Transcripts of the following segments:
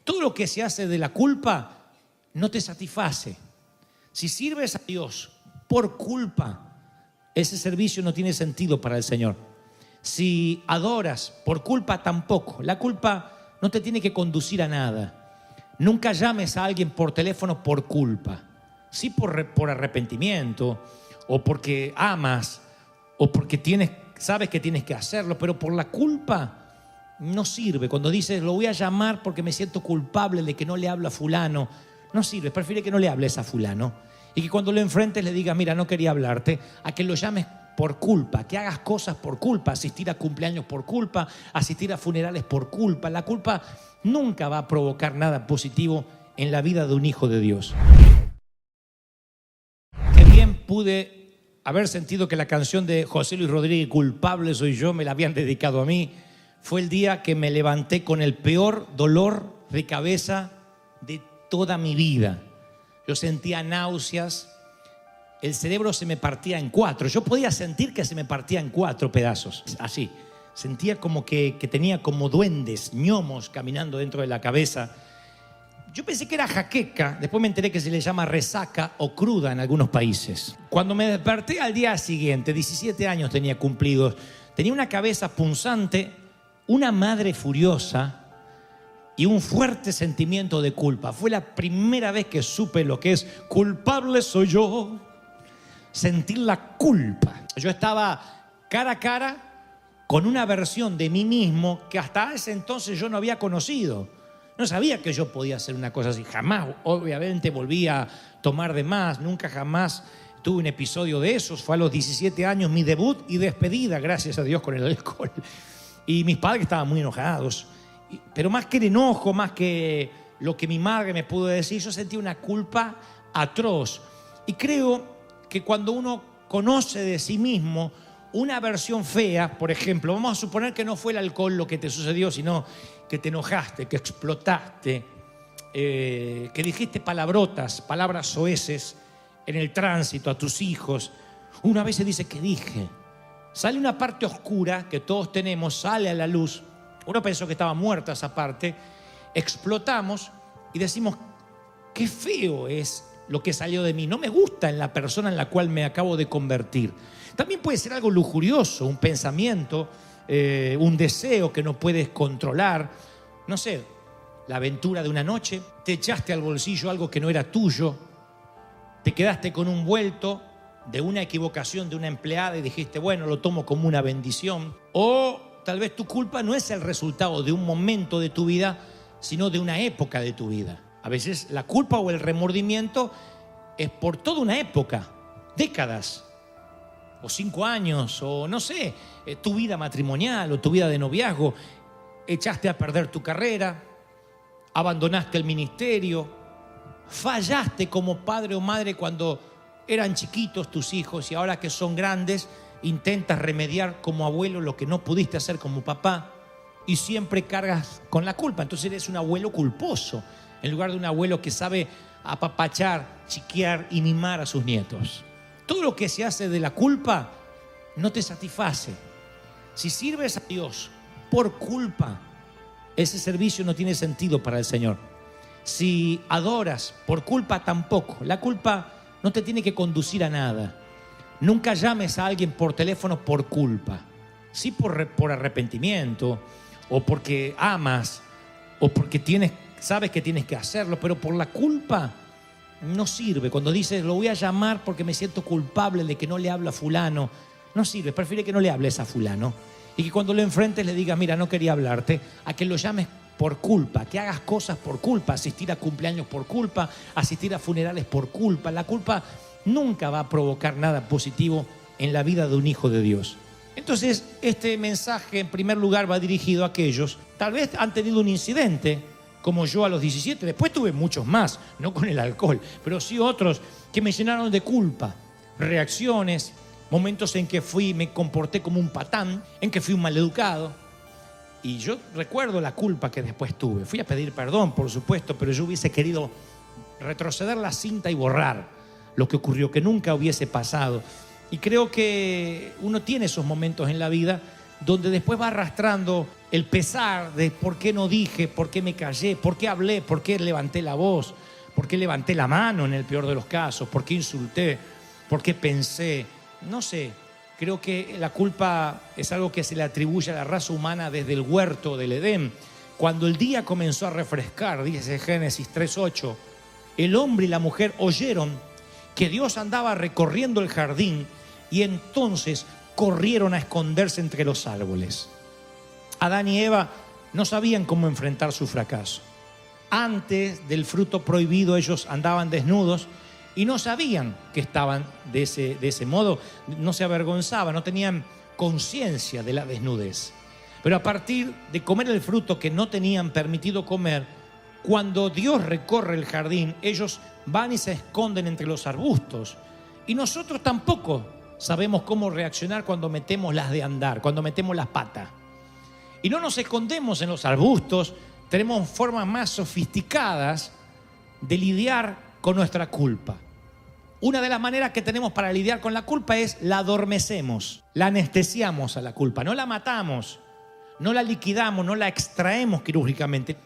Todo lo que se hace de la culpa no te satisface. Si sirves a Dios por culpa, ese servicio no tiene sentido para el Señor. Si adoras por culpa, tampoco. La culpa no te tiene que conducir a nada. Nunca llames a alguien por teléfono por culpa. Sí por arrepentimiento, o porque amas, o porque sabes que tienes que hacerlo, pero por la culpa no sirve. Cuando dices, lo voy a llamar porque me siento culpable de que no le hablo a fulano, no sirve. Prefiere que no le hables a fulano y que cuando lo enfrentes le digas, mira, no quería hablarte, a que lo llames por culpa, que hagas cosas por culpa, asistir a cumpleaños por culpa, asistir a funerales por culpa. La culpa nunca va a provocar nada positivo en la vida de un hijo de Dios. Qué bien pude haber sentido que la canción de José Luis Rodríguez, Culpable soy yo, me la habían dedicado a mí. Fue el día que me levanté con el peor dolor de cabeza de toda mi vida. Yo sentía náuseas, el cerebro se me partía en cuatro. Yo podía sentir que se me partía en cuatro pedazos, así. Sentía como que tenía como duendes, gnomos caminando dentro de la cabeza. Yo pensé que era jaqueca, después me enteré que se le llama resaca o cruda en algunos países. Cuando me desperté al día siguiente, 17 años tenía cumplidos, tenía una cabeza punzante, una madre furiosa y un fuerte sentimiento de culpa. Fue la primera vez que supe lo que es culpable soy yo. Sentir la culpa. Yo estaba cara a cara con una versión de mí mismo que hasta ese entonces yo no había conocido. No sabía que yo podía hacer una cosa así. Jamás, obviamente, volví a tomar de más. Nunca jamás tuve un episodio de esos. Fue a los 17 años mi debut y despedida, gracias a Dios, con el alcohol. Y mis padres estaban muy enojados. Pero más que el enojo, más que lo que mi madre me pudo decir, yo sentí una culpa atroz. Y creo que cuando uno conoce de sí mismo una versión fea, por ejemplo, vamos a suponer que no fue el alcohol lo que te sucedió, sino que te enojaste, que explotaste, que dijiste palabrotas, palabras soeces en el tránsito a tus hijos. Una vez se dice, ¿qué dije? Sale una parte oscura que todos tenemos, sale a la luz. Uno pensó que estaba muerta esa parte. Explotamos y decimos, qué feo es lo que salió de mí. No me gusta en la persona en la cual me acabo de convertir. También puede ser algo lujurioso, un pensamiento, un deseo que no puedes controlar. No sé, la aventura de una noche, te echaste al bolsillo algo que no era tuyo, te quedaste con un vuelto de una equivocación de una empleada y dijiste, bueno, lo tomo como una bendición. O tal vez tu culpa no es el resultado de un momento de tu vida, sino de una época de tu vida. A veces la culpa o el remordimiento es por toda una época, décadas, o 5 años, o no sé, tu vida matrimonial o tu vida de noviazgo. Echaste a perder tu carrera, abandonaste el ministerio, fallaste como padre o madre cuando eran chiquitos tus hijos y ahora que son grandes intentas remediar como abuelo lo que no pudiste hacer como papá y siempre cargas con la culpa. Entonces eres un abuelo culposo en lugar de un abuelo que sabe apapachar, chiquear y mimar a sus nietos. Todo lo que se hace de la culpa no te satisface. Si sirves a Dios por culpa, ese servicio no tiene sentido para el Señor. Si adoras por culpa, tampoco. La culpa no te tiene que conducir a nada. Nunca llames a alguien por teléfono por culpa. Sí por arrepentimiento, o porque amas, o porque sabes que tienes que hacerlo, pero por la culpa no sirve. Cuando dices, lo voy a llamar porque me siento culpable de que no le hablo a fulano, no sirve. Prefiere que no le hables a fulano y que cuando lo enfrentes le digas, mira, no quería hablarte, a que lo llames por culpa, que hagas cosas por culpa, asistir a cumpleaños por culpa, asistir a funerales por culpa. La culpa nunca va a provocar nada positivo en la vida de un hijo de Dios. Entonces, este mensaje en primer lugar va dirigido a aquellos, tal vez han tenido un incidente, como yo a los 17, después tuve muchos más, no con el alcohol, pero sí otros que me llenaron de culpa, reacciones, momentos en que me comporté como un patán, en que fui un maleducado. Y yo recuerdo la culpa que después tuve. Fui a pedir perdón, por supuesto, pero yo hubiese querido retroceder la cinta y borrar lo que ocurrió, que nunca hubiese pasado. Y creo que uno tiene esos momentos en la vida donde después va arrastrando el pesar de por qué no dije, por qué me callé, por qué hablé, por qué levanté la voz, por qué levanté la mano en el peor de los casos, por qué insulté, por qué pensé. No sé, creo que la culpa es algo que se le atribuye a la raza humana desde el huerto del Edén. Cuando el día comenzó a refrescar, dice Génesis 3:8, el hombre y la mujer oyeron que Dios andaba recorriendo el jardín y entonces corrieron a esconderse entre los árboles. Adán y Eva no sabían cómo enfrentar su fracaso. Antes del fruto prohibido ellos andaban desnudos y no sabían que estaban de ese modo, no se avergonzaban, no tenían conciencia de la desnudez. Pero a partir de comer el fruto que no tenían permitido comer, cuando Dios recorre el jardín, ellos van y se esconden entre los arbustos. Y nosotros tampoco sabemos cómo reaccionar cuando metemos las de andar, cuando metemos las patas. Y no nos escondemos en los arbustos, tenemos formas más sofisticadas de lidiar con nuestra culpa. Una de las maneras que tenemos para lidiar con la culpa es la adormecemos, la anestesiamos a la culpa, no la matamos, no la liquidamos, no la extraemos quirúrgicamente.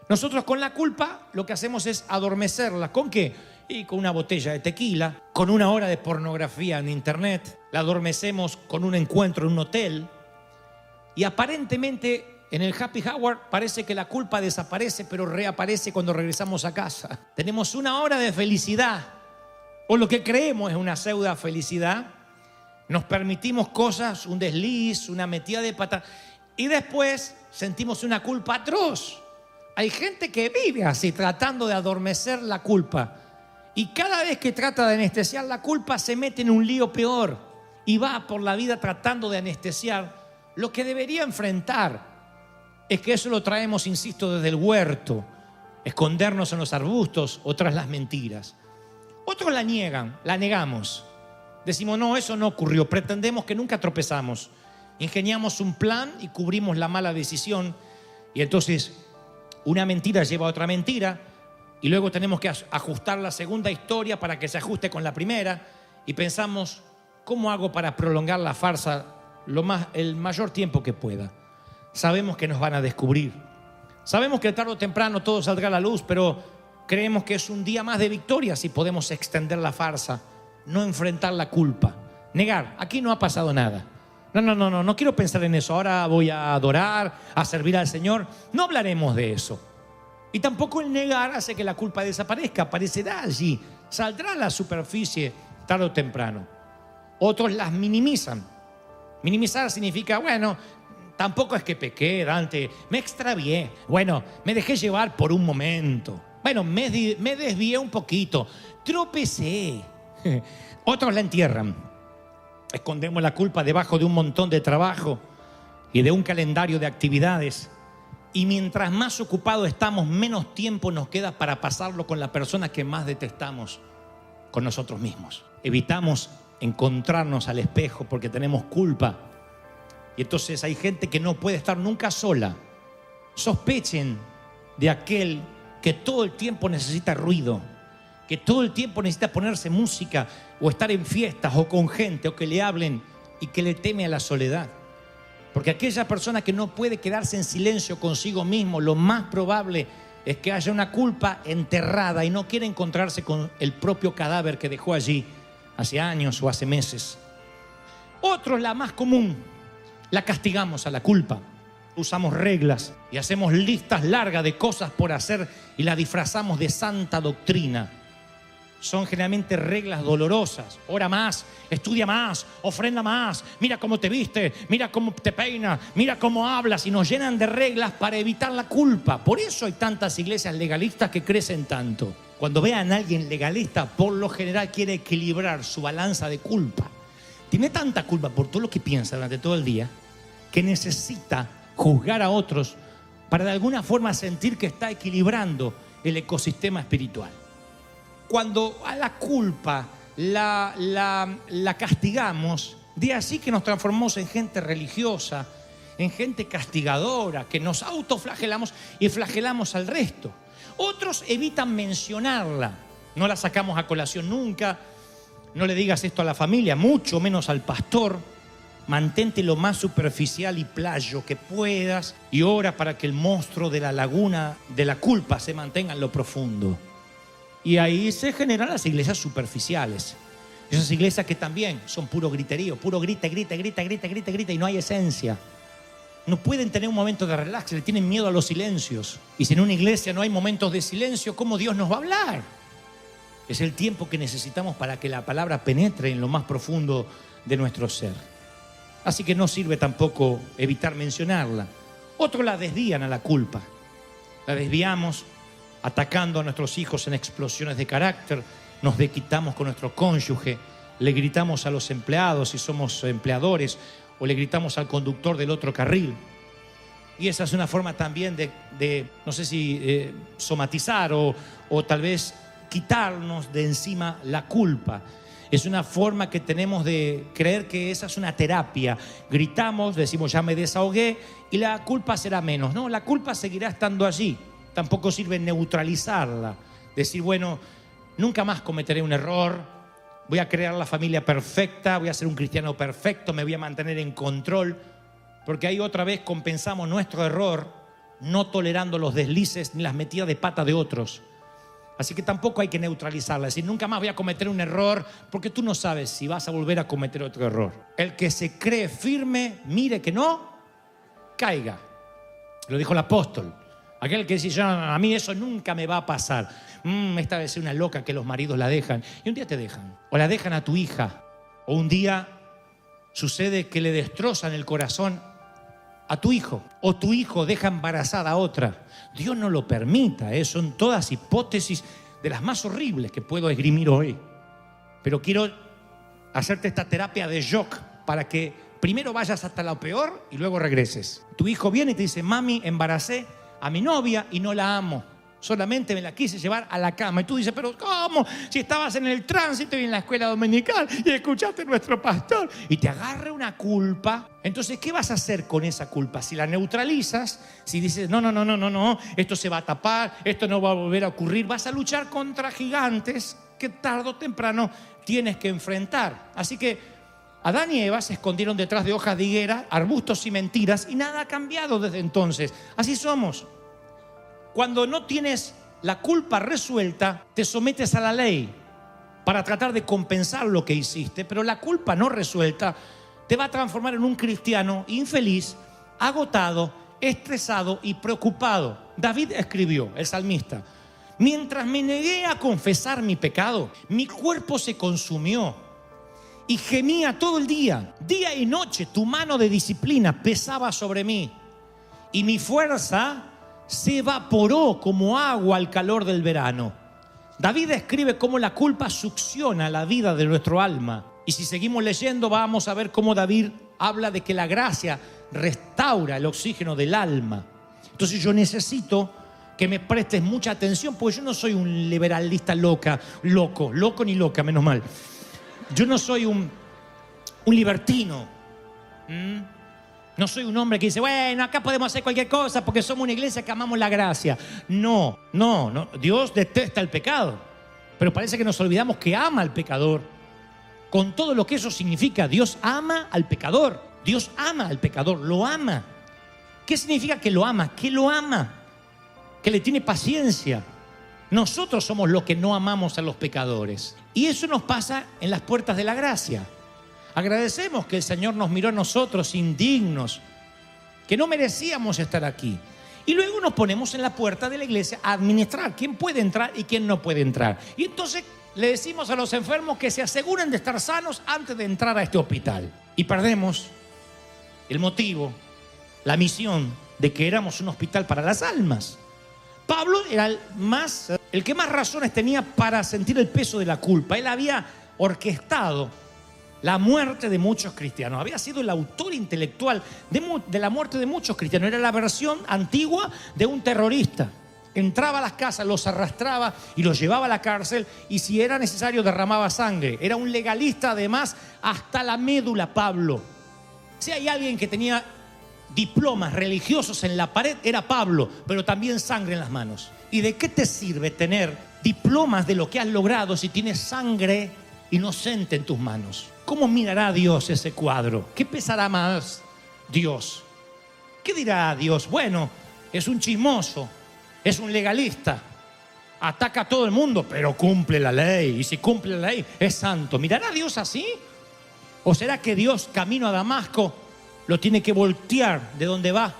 Nosotros con la culpa lo que hacemos es adormecerla. ¿Con qué? Y con una botella de tequila, con una hora de pornografía en internet, la adormecemos con un encuentro en un hotel. Y aparentemente en el happy hour parece que la culpa desaparece, pero reaparece cuando regresamos a casa. Tenemos una hora de felicidad, o lo que creemos es una pseudo felicidad. Nos permitimos cosas, un desliz, una metida de pata, y después sentimos una culpa atroz. Hay gente que vive así, tratando de adormecer la culpa. Y cada vez que trata de anestesiar la culpa, se mete en un lío peor. Y va por la vida tratando de anestesiar lo que debería enfrentar. Es que eso lo traemos, insisto, desde el huerto. Escondernos en los arbustos o tras las mentiras. Otros la niegan, la negamos. Decimos, no, eso no ocurrió. Pretendemos que nunca tropezamos. Ingeniamos un plan y cubrimos la mala decisión. Y entonces una mentira lleva a otra mentira. Y luego tenemos que ajustar la segunda historia para que se ajuste con la primera. Y pensamos, ¿cómo hago para prolongar la farsa el mayor tiempo que pueda? Sabemos que nos van a descubrir. Sabemos que tarde o temprano todo saldrá a la luz, pero creemos que es un día más de victoria si podemos extender la farsa, no enfrentar la culpa, negar, aquí no ha pasado nada. No quiero pensar en eso. Ahora voy a adorar, a servir al Señor. No hablaremos de eso. Y tampoco el negar hace que la culpa desaparezca, aparecerá allí, saldrá a la superficie tarde o temprano. Otros las minimizan. Minimizar significa, bueno, tampoco es que pequé, Dante, me extravié, bueno, me dejé llevar por un momento, bueno, me desvié un poquito, tropecé. Otros la entierran. Escondemos la culpa debajo de un montón de trabajo y de un calendario de actividades. Y mientras más ocupados estamos, menos tiempo nos queda para pasarlo con la persona que más detestamos, con nosotros mismos. Evitamos encontrarnos al espejo porque tenemos culpa. Y entonces hay gente que no puede estar nunca sola. Sospechen de aquel que todo el tiempo necesita ruido, que todo el tiempo necesita ponerse música o estar en fiestas o con gente o que le hablen y que le teme a la soledad. Porque aquella persona que no puede quedarse en silencio consigo mismo, lo más probable es que haya una culpa enterrada y no quiere encontrarse con el propio cadáver que dejó allí hace años o hace meses. Otros, la más común, la castigamos a la culpa. Usamos reglas y hacemos listas largas de cosas por hacer y la disfrazamos de santa doctrina. Son generalmente reglas dolorosas. Ora más, estudia más, ofrenda más, mira cómo te viste, mira cómo te peinas, mira cómo hablas, y nos llenan de reglas para evitar la culpa. Por eso hay tantas iglesias legalistas que crecen tanto. Cuando vean a alguien legalista, por lo general quiere equilibrar su balanza de culpa. Tiene tanta culpa por todo lo que piensa durante todo el día que necesita juzgar a otros para de alguna forma sentir que está equilibrando el ecosistema espiritual. Cuando a la culpa la castigamos, de así que nos transformamos en gente religiosa, en gente castigadora, que nos autoflagelamos y flagelamos al resto. Otros evitan mencionarla, no la sacamos a colación nunca, no le digas esto a la familia, mucho menos al pastor, Mantente lo más superficial y playo que puedas y ora para que el monstruo de la laguna de la culpa se mantenga en lo profundo. Y ahí se generan las iglesias superficiales. Esas iglesias que también son puro griterío, puro grita y no hay esencia. No pueden tener un momento de relax, le tienen miedo a los silencios. Y si en una iglesia no hay momentos de silencio, ¿cómo Dios nos va a hablar? Es el tiempo que necesitamos para que la palabra penetre en lo más profundo de nuestro ser. Así que no sirve tampoco evitar mencionarla. Otros la desvían a la culpa. La desviamos atacando a nuestros hijos en explosiones de carácter. Nos desquitamos con nuestro cónyuge. Le gritamos a los empleados si somos empleadores, o le gritamos al conductor del otro carril. Y esa es una forma también de no sé si somatizar o tal vez quitarnos de encima la culpa. Es una forma que tenemos de creer que esa es una terapia. Gritamos, decimos ya me desahogué y la culpa será menos. No, la culpa seguirá estando allí. Tampoco sirve neutralizarla. Decir, bueno, nunca más cometeré un error. Voy a crear la familia perfecta. Voy a ser un cristiano perfecto. Me voy a mantener en control. Porque ahí otra vez compensamos nuestro error no tolerando los deslices ni las metidas de pata de otros. Así que tampoco hay que neutralizarla, es decir, nunca más voy a cometer un error, porque tú no sabes si vas a volver a cometer otro error. El que se cree firme, mire que no caiga. Lo dijo el apóstol. Aquel que dice, a mí eso nunca me va a pasar. Esta debe ser una loca que los maridos la dejan. Y un día te dejan. O la dejan a tu hija. O un día sucede que le destrozan el corazón a tu hijo, o tu hijo deja embarazada a otra. Dios no lo permita, son todas hipótesis de las más horribles que puedo esgrimir hoy. Pero quiero hacerte esta terapia de shock para que primero vayas hasta lo peor y luego regreses. Tu hijo viene y te dice, mami, embaracé a mi novia y no la amo. Solamente me la quise llevar a la cama. Y tú dices, pero ¿cómo? Si estabas en el tránsito y en la escuela dominical y escuchaste a nuestro pastor y te agarra una culpa. Entonces, ¿qué vas a hacer con esa culpa? Si la neutralizas, si dices, no, esto se va a tapar, esto no va a volver a ocurrir, vas a luchar contra gigantes que tarde o temprano tienes que enfrentar. Así que Adán y Eva se escondieron detrás de hojas de higuera, arbustos y mentiras, y nada ha cambiado desde entonces. Así somos. Cuando no tienes la culpa resuelta, te sometes a la ley para tratar de compensar lo que hiciste, pero la culpa no resuelta te va a transformar en un cristiano infeliz, agotado, estresado y preocupado. David escribió, el salmista, mientras me negué a confesar mi pecado, mi cuerpo se consumió y gemía todo el día y noche. Tu mano de disciplina pesaba sobre mí y mi fuerza se evaporó como agua al calor del verano. David escribe cómo la culpa succiona la vida de nuestro alma. Y si seguimos leyendo vamos a ver cómo David habla de que la gracia restaura el oxígeno del alma. Entonces yo necesito que me prestes mucha atención, porque yo no soy un liberalista loco ni loca, menos mal. Yo no soy un libertino. No soy un hombre que dice, bueno, acá podemos hacer cualquier cosa porque somos una iglesia que amamos la gracia. No. Dios detesta el pecado. Pero parece que nos olvidamos que ama al pecador. Con todo lo que eso significa, Dios ama al pecador. Dios ama al pecador, lo ama. ¿Qué significa que lo ama? Que lo ama. Que le tiene paciencia. Nosotros somos los que no amamos a los pecadores. Y eso nos pasa en las puertas de la gracia. Agradecemos que el Señor nos miró a nosotros indignos, que no merecíamos estar aquí. Y luego nos ponemos en la puerta de la iglesia a administrar quién puede entrar y quién no puede entrar. Y entonces le decimos a los enfermos que se aseguren de estar sanos antes de entrar a este hospital. Y perdemos el motivo, la misión de que éramos un hospital para las almas. Pablo era el que más razones tenía para sentir el peso de la culpa. Él había orquestado la muerte de muchos cristianos. Había sido el autor intelectual de la muerte de muchos cristianos. Era la versión antigua de un terrorista. Entraba a las casas, los arrastraba y los llevaba a la cárcel, y si era necesario derramaba sangre. Era un legalista además hasta la médula, Pablo. Si hay alguien que tenía diplomas religiosos en la pared, era Pablo, pero también sangre en las manos. ¿Y de qué te sirve tener diplomas de lo que has logrado si tienes sangre inocente en tus manos? ¿cómo mirará Dios ese cuadro? ¿Qué pesará más Dios? ¿Qué dirá Dios? Bueno, es un chismoso, es un legalista, ataca a todo el mundo, pero cumple la ley. Y si cumple la ley, es santo. ¿Mirará Dios así? ¿O será que Dios, camino a Damasco, lo tiene que voltear de donde va,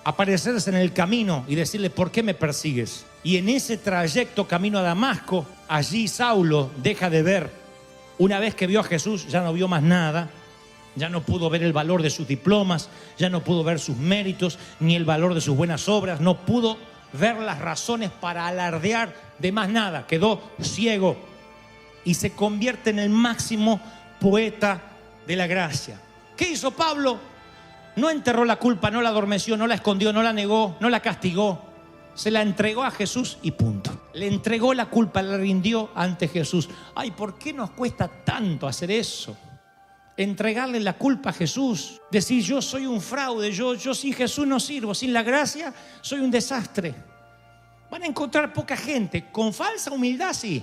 aparecerse en el camino y decirle, ¿por qué me persigues? Y en ese trayecto camino a Damasco, allí Saulo deja de ver. Una vez que vio a Jesús, ya no vio más nada. Ya no pudo ver el valor de sus diplomas, ya no pudo ver sus méritos, ni el valor de sus buenas obras. No pudo ver las razones para alardear de más nada. Quedó ciego y se convierte en el máximo poeta de la gracia. ¿Qué hizo Pablo? No enterró la culpa, no la adormeció, no la escondió, no la negó, no la castigó. Se la entregó a Jesús y punto. Le entregó la culpa, la rindió ante Jesús. Ay, ¿por qué nos cuesta tanto hacer eso? Entregarle la culpa a Jesús. Decir, yo soy un fraude, yo sin Jesús no sirvo, sin la gracia soy un desastre. Van a encontrar poca gente con falsa humildad, sí.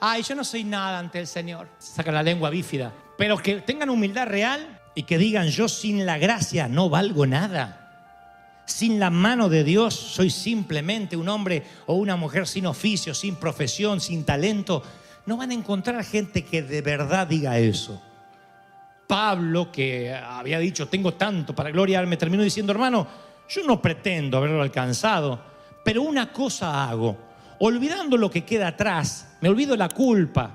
Ay, yo no soy nada ante el Señor. Sacan la lengua bífida. Pero que tengan humildad real y que digan, yo sin la gracia no valgo nada. Sin la mano de Dios soy simplemente un hombre o una mujer sin oficio, sin profesión, sin talento. No van a encontrar gente que de verdad diga eso. Pablo, que había dicho, tengo tanto para gloriarme, terminó diciendo, hermano, yo no pretendo haberlo alcanzado, pero una cosa hago, olvidando lo que queda atrás, me olvido la culpa,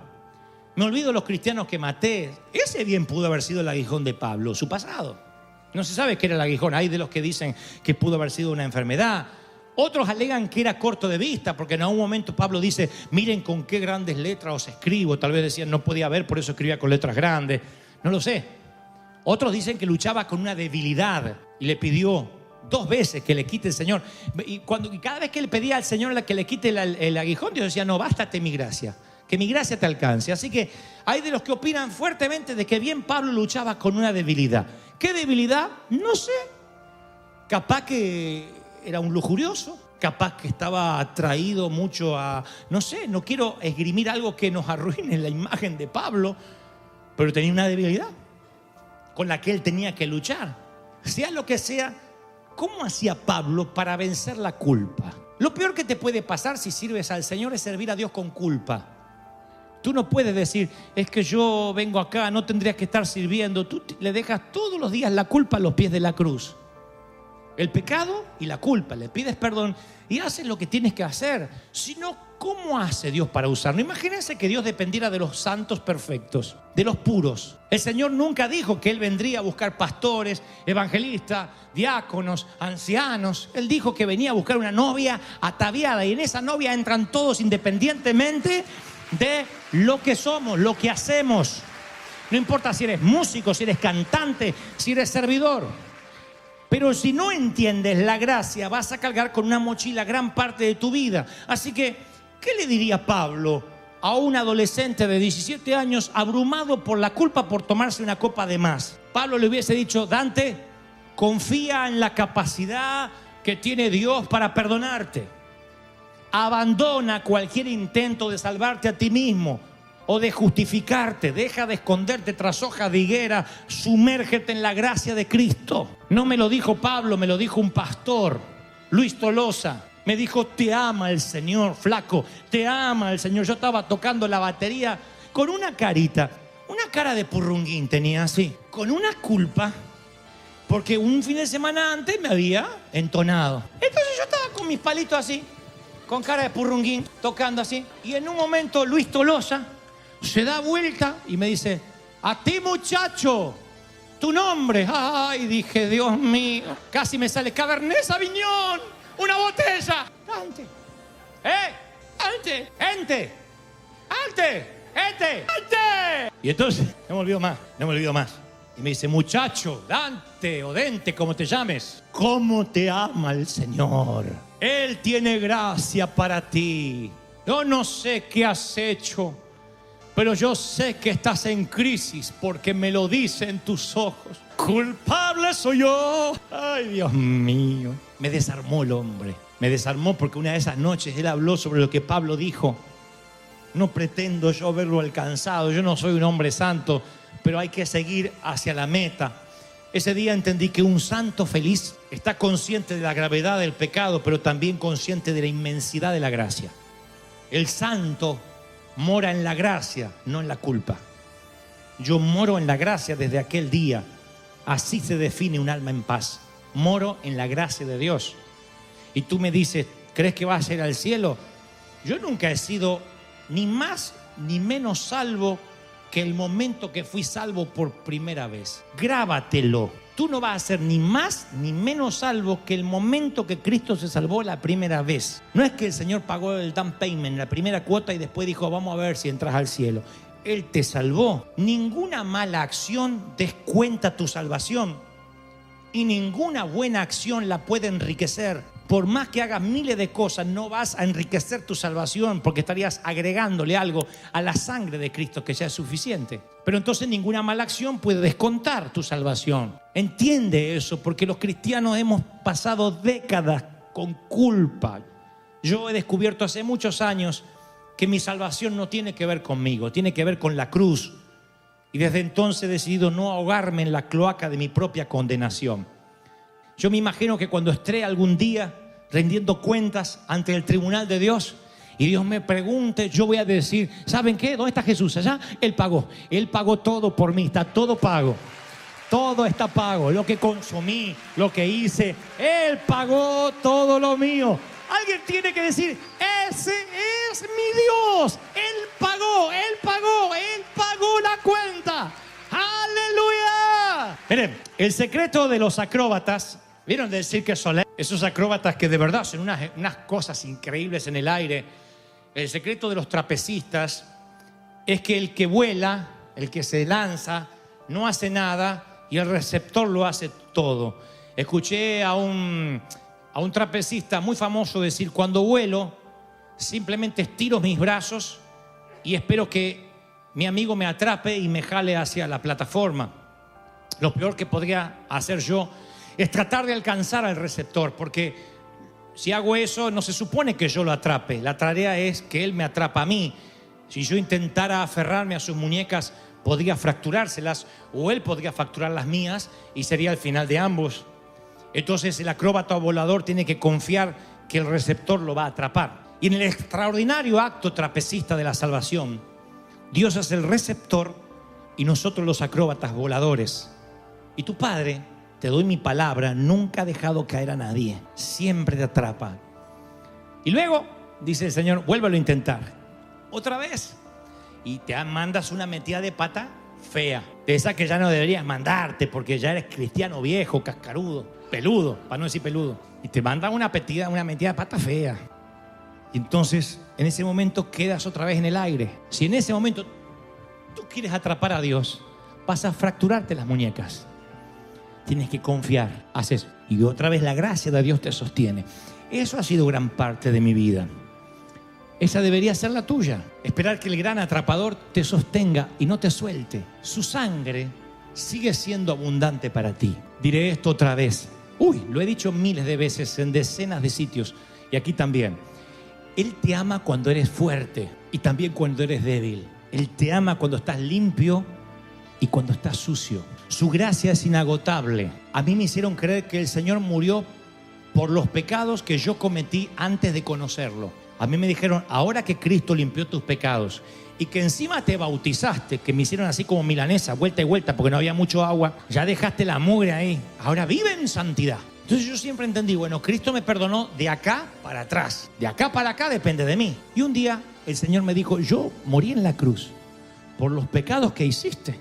me olvido los cristianos que maté. Ese bien pudo haber sido el aguijón de Pablo, su pasado. No se sabe qué era el aguijón. Hay de los que dicen que pudo haber sido una enfermedad. Otros alegan que era corto de vista, porque en algún momento Pablo dice, miren con qué grandes letras os escribo. Tal vez decían, no podía ver, por eso escribía con letras grandes. No lo sé. Otros dicen que luchaba con una debilidad y le pidió 2 veces que le quite el Señor. Y cada vez que le pedía al Señor que le quite el aguijón, Dios decía, no, bástate mi gracia, que mi gracia te alcance. Así que hay de los que opinan fuertemente de que bien Pablo luchaba con una debilidad. ¿Qué debilidad? No sé. Capaz que era un lujurioso, capaz que estaba atraído mucho a, no sé, no quiero esgrimir algo que nos arruine la imagen de Pablo, pero tenía una debilidad con la que él tenía que luchar. Sea lo que sea, ¿cómo hacía Pablo para vencer la culpa? Lo peor que te puede pasar si sirves al Señor es servir a Dios con culpa. Tú no puedes decir, es que yo vengo acá, no tendrías que estar sirviendo. Tú le dejas todos los días la culpa a los pies de la cruz. El pecado y la culpa. Le pides perdón y haces lo que tienes que hacer. Si no, ¿cómo hace Dios para usarlo? Imagínense que Dios dependiera de los santos perfectos, de los puros. El Señor nunca dijo que Él vendría a buscar pastores, evangelistas, diáconos, ancianos. Él dijo que venía a buscar una novia ataviada, y en esa novia entran todos independientemente de lo que somos, lo que hacemos. No importa si eres músico, si eres cantante, si eres servidor. Pero si no entiendes la gracia, vas a cargar con una mochila gran parte de tu vida. Así que, ¿qué le diría Pablo a un adolescente de 17 años abrumado por la culpa por tomarse una copa de más? Pablo le hubiese dicho, Dante, confía en la capacidad que tiene Dios para perdonarte. Abandona cualquier intento de salvarte a ti mismo o de justificarte. Deja de esconderte tras hojas de higuera. Sumérgete en la gracia de Cristo. No me lo dijo Pablo, me lo dijo un pastor, Luis Tolosa. Me dijo, te ama el Señor, flaco, te ama el Señor. Yo estaba tocando la batería con una carita, una cara de purrunguín tenía así, con una culpa, porque un fin de semana antes me había entonado. Entonces yo estaba con mis palitos así, con cara de purrunguín, tocando así. Y en un momento Luis Tolosa se da vuelta y me dice, a ti muchacho, tu nombre. Ay, dije, Dios mío, casi me sale Cabernet Sauvignon, una botella. Dante, Dante, Dante. Y entonces, no me olvido más. Y me dice, muchacho, Dante o Dente, como te llames, ¿cómo te ama el Señor? Él tiene gracia para ti. Yo no sé qué has hecho, pero yo sé que estás en crisis porque me lo dicen tus ojos. Culpable soy yo. Ay, Dios mío. Me desarmó el hombre. Me desarmó porque una de esas noches él habló sobre lo que Pablo dijo. No pretendo yo haberlo alcanzado. Yo no soy un hombre santo. pero hay que seguir hacia la meta. Ese día entendí que un santo feliz está consciente de la gravedad del pecado, pero también consciente de la inmensidad de la gracia. El santo mora en la gracia, no en la culpa. Yo moro en la gracia desde aquel día. Así se define un alma en paz. Moro en la gracia de Dios. Y tú me dices, ¿crees que vas a ir al cielo? Yo nunca he sido ni más ni menos salvo que el momento que fui salvo por primera vez. Grábatelo. Tú no vas a ser ni más ni menos salvo que el momento que Cristo se salvó la primera vez. No es que el Señor pagó el down payment, la primera cuota, y después dijo, vamos a ver si entras al cielo. Él te salvó. Ninguna mala acción descuenta tu salvación. Y ninguna buena acción la puede enriquecer. Por más que hagas miles de cosas, no vas a enriquecer tu salvación, porque estarías agregándole algo a la sangre de Cristo que ya es suficiente. Pero entonces ninguna mala acción puede descontar tu salvación. Entiende eso, porque los cristianos hemos pasado décadas con culpa. Yo he descubierto hace muchos años que mi salvación no tiene que ver conmigo, tiene que ver con la cruz. Y desde entonces he decidido no ahogarme en la cloaca de mi propia condenación. Yo me imagino que cuando esté algún día rendiendo cuentas ante el tribunal de Dios y Dios me pregunte, yo voy a decir, ¿saben qué? ¿Dónde está Jesús? Allá. Él pagó todo por mí, está todo pago. Todo está pago, lo que consumí, lo que hice, Él pagó todo lo mío. Alguien tiene que decir, ese es mi Dios. Él pagó la cuenta. ¡Aleluya! Miren, el secreto de los acróbatas, ¿vieron del Cirque du Soleil? Esos acróbatas que de verdad son unas cosas increíbles en el aire. El secreto de los trapecistas es que el que vuela, el que se lanza, no hace nada y el receptor lo hace todo. Escuché a un trapecista muy famoso decir, cuando vuelo, simplemente estiro mis brazos y espero que mi amigo me atrape y me jale hacia la plataforma. Lo peor que podría hacer yo es tratar de alcanzar al receptor, porque si hago eso no se supone que yo lo atrape. La tarea es que él me atrapa a mí. Si yo intentara aferrarme a sus muñecas, podría fracturárselas, o él podría fracturar las mías y sería el final de ambos. Entonces el acróbata volador tiene que confiar que el receptor lo va a atrapar. Y en el extraordinario acto trapecista de la salvación, Dios es el receptor y nosotros los acróbatas voladores. Y tu Padre, te doy mi palabra, nunca ha dejado caer a nadie. Siempre te atrapa. Y luego, dice el Señor, vuélvelo a intentar. Otra vez. Y te mandas una metida de pata fea. De esa que ya no deberías mandarte porque ya eres cristiano viejo, cascarudo, peludo, para no decir peludo. Y te mandan una metida de pata fea. Y entonces, en ese momento quedas otra vez en el aire. Si en ese momento tú quieres atrapar a Dios, vas a fracturarte las muñecas. Tienes que confiar. Haces, y otra vez la gracia de Dios te sostiene. Eso ha sido gran parte de mi vida. Esa debería ser la tuya. Esperar que el gran atrapador te sostenga y no te suelte. Su sangre sigue siendo abundante para ti. Diré esto otra vez. Lo he dicho miles de veces en decenas de sitios y aquí también. Él te ama cuando eres fuerte y también cuando eres débil. Él te ama cuando estás limpio y cuando estás sucio. Su gracia es inagotable. A mí me hicieron creer que el Señor murió por los pecados que yo cometí antes de conocerlo. A mí me dijeron, ahora que Cristo limpió tus pecados y que encima te bautizaste, que me hicieron así como milanesa, vuelta y vuelta porque no había mucho agua, ya dejaste la mugre ahí. Ahora vive en santidad. Entonces yo siempre entendí, bueno, Cristo me perdonó de acá para atrás. De acá para acá depende de mí. Y un día el Señor me dijo, yo morí en la cruz por los pecados que hiciste,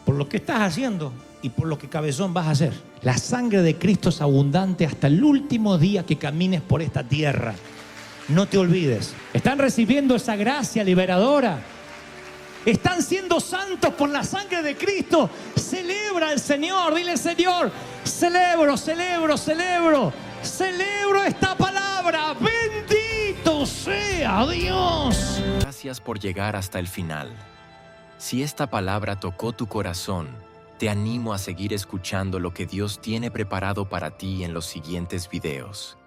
por lo que estás haciendo y por lo que cabezón vas a hacer. La sangre de Cristo es abundante hasta el último día que camines por esta tierra. No te olvides. Están recibiendo esa gracia liberadora. Están siendo santos por la sangre de Cristo. Celebra al Señor. Dile, Señor, celebro esta palabra. Bendito sea Dios. Gracias por llegar hasta el final. Si esta palabra tocó tu corazón, te animo a seguir escuchando lo que Dios tiene preparado para ti en los siguientes videos.